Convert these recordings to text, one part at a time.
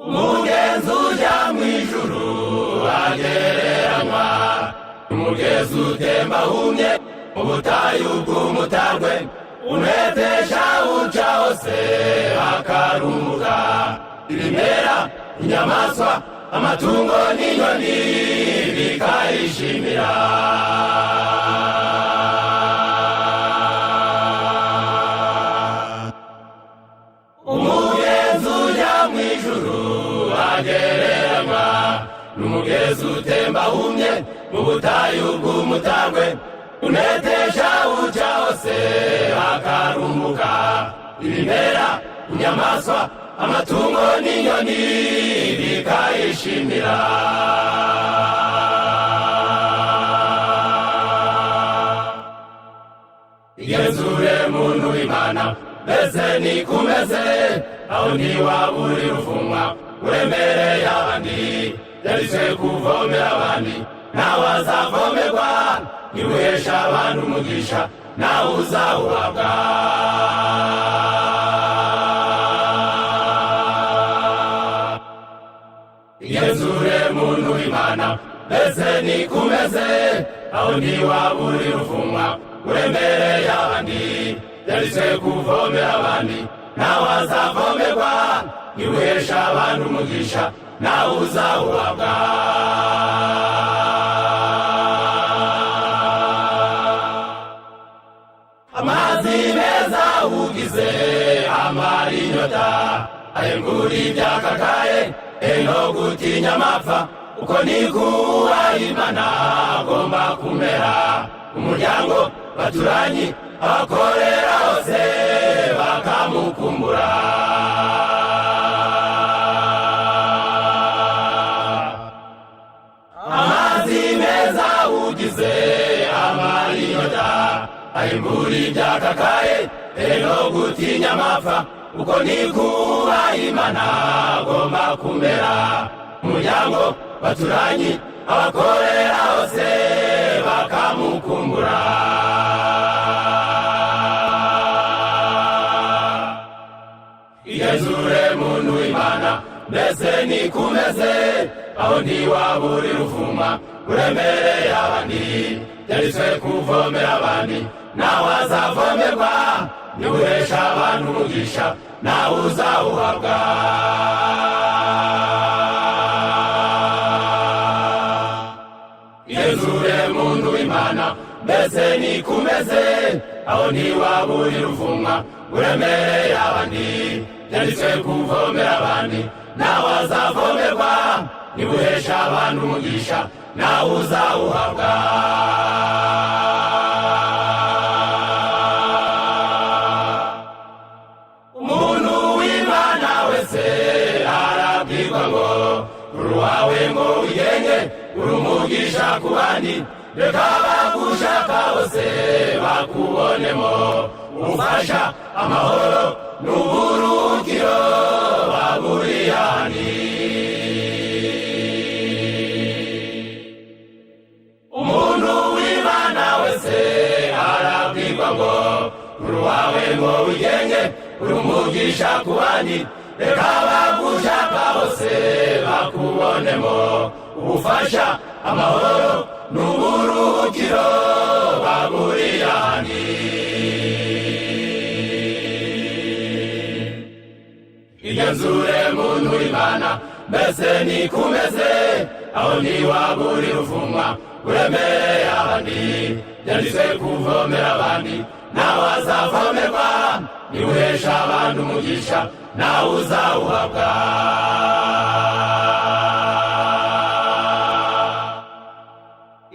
umugenzi ujya mw'ijuru agereranywa umugezi utemba humye mu butayu bw'umutarwe unetesha uca hose akarumuka ibimera inyamaswa amatungo n'inyoni bikayishimira umugenzi ujya mw'ijuru agereranywa n'umugezi utemba humye mu butayu bw'umutarwe unetesha uca hose akarumuka ibimera inyamaswa amatungo n'inyoni bikayishimira igenzure muntu w'Imana mbese nikumeze aho ntiwabura uruvumwa uremereye abandi yaritse kuvomera abandi nawe azavomerwa niwuhesha abantu umugisha nawe uzawuhabwa igenzure muntu w'Imana mbese nikumeze aho ntiwabura uruvumwa uremereye abandi yaritse kuvomera abandi nawe azavomerwa niwuhesha abantu umugisha nawe uzawuhabwa amazi meza ugize amara inyota ayengura ibyakakaye eno gutinya amapfa uko nikuba Imana agomba kumera umuryango baturanyi abakorera hose bakamukumbura amazi meza ugize amara inyota ayengura ibyakakaye eno gutinya amapfa uko nikuba Imana agomba kumera umuryango baturanyi abakorera hose bakamukumbura igenzure muntu w'Imana mbese nikumeze aho ntiwabura uruvuma uremereye abandi yaritse kuvomera abandi nawe azavomerwa niwuhesha abantu umugisha nawe uzawuhabwa igenzure muntu w'Imana mbese nikumeze aho ntiwabura uruvumwa uremereye abandi yaritse kuvomera abandi nawe azavomerwa niwuhesha abantu umugisha nawe uzawuhabwa umuntu w'Imana wese arabwirwa ngo uruwawe ngo wigenge uri umugisha ku bandi reka bagushaka bose bakubonemo ubufasha amahoro n'uburuhukiro baburiye ahandi umuntu w'Imana wese arabwirwa ngo uruwawe ngo wigenge uri umugisha ku bandi reka bagushaka bose bakubonemo ubufasha amahoro n'uburuhukiro baburiye ahandi igenzure muntu w'Imana mbese nikumeze aho ntiwabura uruvumwa uremereye abandi yaritse kuvomera abandi nawe azavomerwa niwuhesha abantu umugisha nawe uzawuhabwa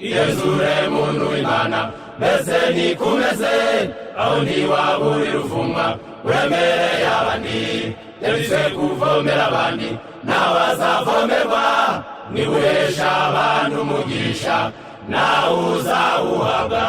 igenzure muntu w'Imana mbese nikumeze aho ntiwabura uruvumwa uremereye abandi yaritse kuvomera abandi nawe azavomerwa niwuhesha abantu umugisha nawe uzawuhabwa